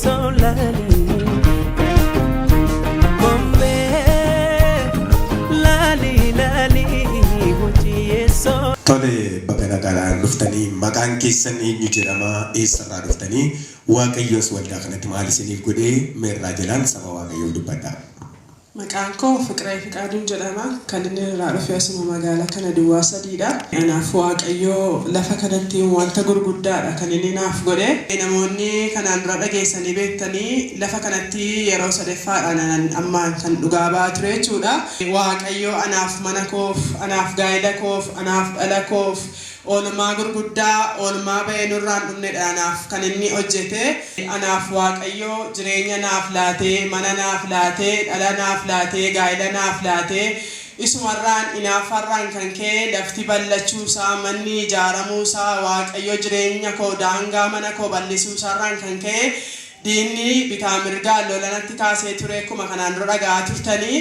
solani Kombe lali lali Hojiye so Tole baga nagaadhaan dhuftanii maqaan keessan eenyu jedhama eessarraa dhuftanii Waaqayyoos waldaa kanatti maal isiniif godhee meerraa jalaan saba Waaqayyoo dubbadha. Maqaan koo Fiqiree Fiqaaduun jedhama. Kan inni irraa dhufe asuma magaalaa kana Duwwaa Sadiidha. Kanaaf Waaqayyoo lafa kanatti wanta gurguddaadha kan inni naaf godhe. Namoonni kanaan dura dhageessanii beektanii lafa kanatti yeroo sadaffaadhaan amma kan dhugaa ba'aa ture jechuudha. Waaqayyoo anaaf mana koof, anaaf gaa'ela koof, anaaf dhala koof oolmaa gurguddaa oolmaa ba'ee nurraan dhumnedha anaaf kan inni hojjete. Anaaf Waaqayyoo jireenya naaf laatee, mana naaf laatee, dhala naaf laatee, gaa'ela naaf laatee isumarraan inaafarraan kan kee lafti ballachuusaa manni ijaaramuusaa Waaqayyoo jireenya koo daangaa mana koo bal'isuusaarraan kan kee diinni bitaa mirgaa lolanatti kaasee ture akkuma kanaan dura dhagaa turtanii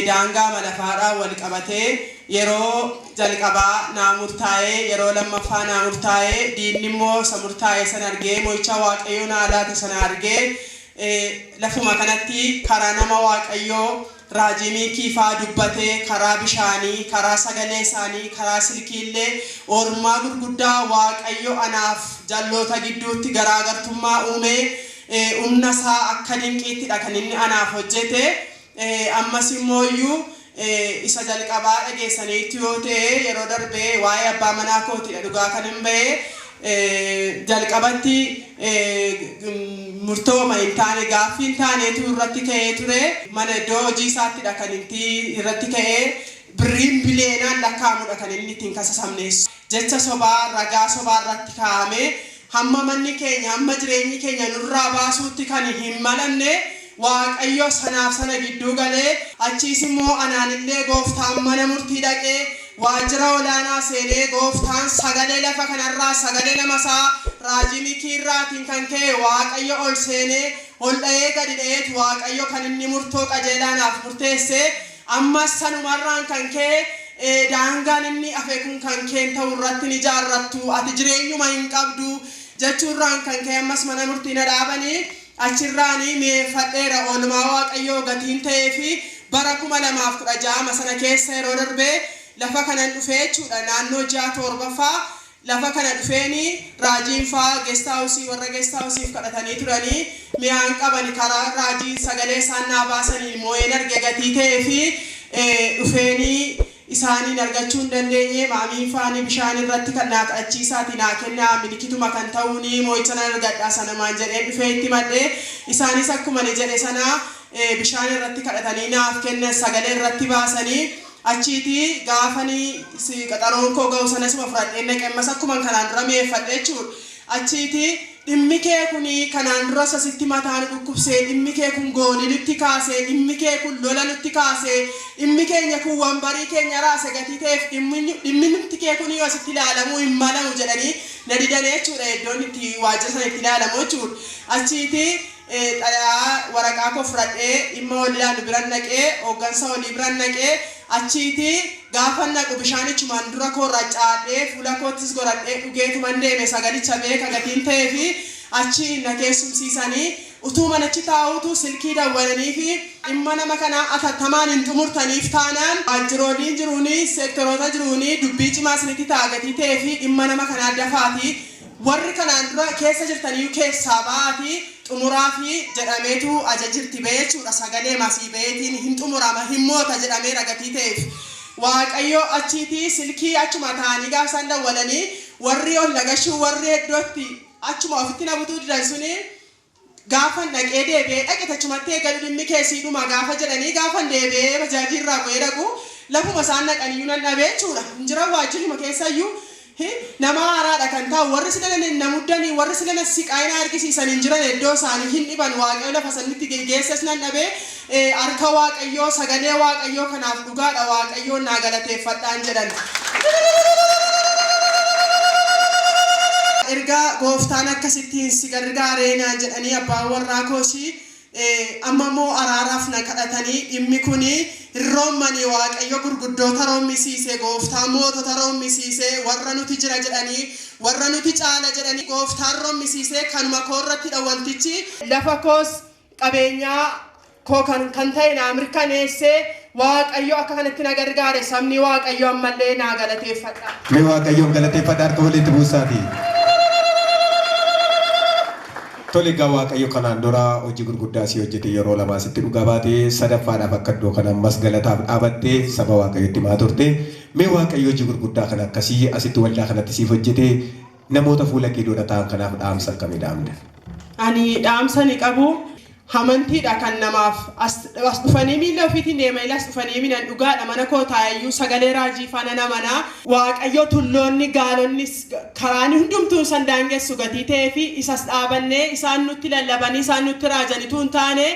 daangaa malafaadhaan wal qabatee yeroo jalqabaa naa murtaa'ee yeroo lammaffaa naa murtaa'ee diinni immoo isa murtaa'ee sana argee mo'icha Waaqayyoo naa laate sana argee lafuma kanatti karaa nama Waaqayyoo raajii miikiifaa dubbatee karaa bishaanii karaa sagalee isaanii karaa silkiillee oolmaa gurguddaa Waaqayyo anaaf jalloota gidduutti garaagartummaa uumee humna isaa akka dinqiittidha kan inni anaaf hojjete. Ammas immooyyuu isa jalqabaa dhageessaniitti yoo ta'e yeroo darbee waa'ee abbaa manaa kootidha dhugaa kan hin ba'e jalqabatti murtooma hin taane gaaffii hin taaneetu irratti ka'ee ture. Mana iddoo hojii isaattidha kan inni irratti ka'ee birriin bileenaan lakkaa'amudha kan inni ittiin kasasamneessu. Jecha sobaa ragaa sobaa irratti kaa'ame hamma manni keenya hamma jireenyi keenya nurraa baasuutti kan hin malanne Waaqayyo sanaaf sana gidduu galee achiis immoo anaanillee gooftaan mana murtii dhaqee waajjira olaanaa seenee gooftaan sagalee lafa kanarraa sagalee namasaa raajii miikiirraatiin kan ka'e Waaqayyo ol seenee ol dha'ee gadi dha'eetu Waaqayyo kan inni murtoo qajeelaanaaf murteesse. Ammas sanumarraan kan ka'e daangaan inni hafe kun kan keen ta'u irratti ni ijaarrattu ati jireenyuma hin qabdu jechuurraan kan ka'e ammas mana murtii na dhaabanii achirraanii mi'eeffadheera oolmaa Waaqayyoo gatiin ta'ee fi bara 2016 sana keessa yeroo darbee lafa kanan dhufee jechuudha naannoo 6-7 lafa kana dhufeeni raajiin faa geest haawusii warra geest haawusiif kadhatanii turanii mi'aan qaban karaa raajii sagalee isaan naa baasanii moo'een arge gatii ta'ee fi dhufeeni isaaniin argachuu hin dandeenye maamiin faanii bishaan irratti kan naa kadhachiisaatii naa kennaa milikituma kan ta'uuni moo'icha nan argadhaa sanamaan jedhee dhufee itti madhee isaanis akkuma ni jedhe sana bishaan irratti kadhatanii naaf kennan sagalee irratti baasanii achiiti gaafanii qaxaroon koo ga'u sanasuma fudhadhee naqemmas akkuma kanaan dura mi'eeffadhe jechuudha. Achiiti dhimmi kee kuni kanaan dura sasitti mataan dhukkubsee dhimmi kee kun goolii nutti kaasee dhimmi kee kun lola nutti kaasee dhimmi keenya kun wambarii keenya raase gatii ta'eef dhimmi nutti kee kun yoo asitti ilaalamuu hin malamu jedhanii na didanii jechuudha iddoon itti waajjira sana itti ilaalamu jechuudha. Achiiti xalayaa waraqaa koo fudhadhee dhimma walilaalu biran naqee hooggansa walii biran naqee achiiti gaafa naqu bishaanichumaan dura koorra caadhee fuula koottis godhadhee dhugeetuman deeme sagalicha beeka gatiin ta'ee fi achi na keessumsiisanii utuu manachi taa'utu silkii dawwalanii fi dhimma nama kanaa atattamaan hin xumurtaniif taanaan waajjirooliin jiruuni seektoroota jiruuni dubbii cimaa isinitti ta'a gatii ta'ee fi dhimma nama kanaa dafaati warri kanaan dura keessa jirtanii keessaa ba'aati xumuraa fi jedhameetu ajajirti ba'ee jechuudha sagalee masii ba'eetiin hin xumurama hin moota jedhameera gatii ta'eef. Waaqayyo achiiti silkii achuma taa'anii gaafa isaan dawwalanii warri ol lagashuu warri iddootti achuma ofitti na butuu didan suni gaafa naqee deebi'ee dhaqe achumatti eegalu dhimmi keessiidhuma gaafa jedhanii gaafa deebi'ee bajaajirraa bu'ee dhaqu lafuma isaan naqaniyyuu nan dhabee jechuudha. Injira waajjiruma keessayyuu nama haaraadha kan ta'u warri silana na muddanii warri silana siqaayina argisiisan hin jiran iddoo isaanii hin dhiban Waaqayyo lafa sanitti geesses nan dhabee harka Waaqayyoo sagalee Waaqayyoo kanaaf dhugaadha Waaqayyoon naa galateeffadhaan jedhan. Erga gooftaan akkasittiin si gargaaree naan jedhanii abbaan warraa koosii amma immoo araaraaf na kadhatanii dhimmi kuni roomanii waaqayyo gurguddoota roommisiisee gooftaa mootota roommisiisee warra nuti jira jedhanii warra nuti caala jedhanii gooftaan roommisiisee kanuma koorratti wantichi lafa koos qabeenyaa koo kan ta'e na mirkaneessee waaqayyo akka kanatti na gargaare sabni waaqayyo ammallee na galateeffadha. Mee waaqayyoon galateeffadha harka walitti buusaati. Tole egaa waaqayyo kanaan dura hojii gurguddaa si hojjete yeroo lamaa sitti dhugaa baate sadaffaadhaaf akka iddoo kana ammas galataaf dhaabattee saba waaqayyotti himaa turte. Mee waaqayyo hojii gurguddaa kana akkasii asitti waldaa kanatti siif hojjete namoota fuula kee dura ta'an kanaaf dhaamsa akkamii dhaamta? Ani dhaamsa ni qabu. Hamantiidha kan namaaf as dhufanii miila ofiitiin deemaa as dhufanii miilan dhugaadha mana koo taayyuu sagalee raajii faana namanaa waaqayyo tulloonni gaalonni karaan hundumtuu san daangessu gatii ta'ee fi isas dhaabannee isaan nutti lallabanii isaan nutti raajanituu hin taane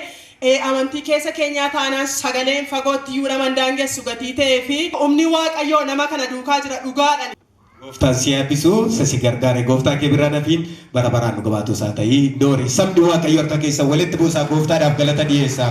amantii keessa keenyaa taanaan sagaleen fagootti iyyuu naman daangessu gatii ta'ee fi humni waaqayyo nama kana duukaa jira dhugaadha. Gooftaan si eebbisu si gargaare gooftaa kee biraan hafiin bara baraan dhuga baatu isaa ta'ii doori sabni waaqayyo harka keessa walitti buusaa gooftaadhaaf galata dhiyeessaa.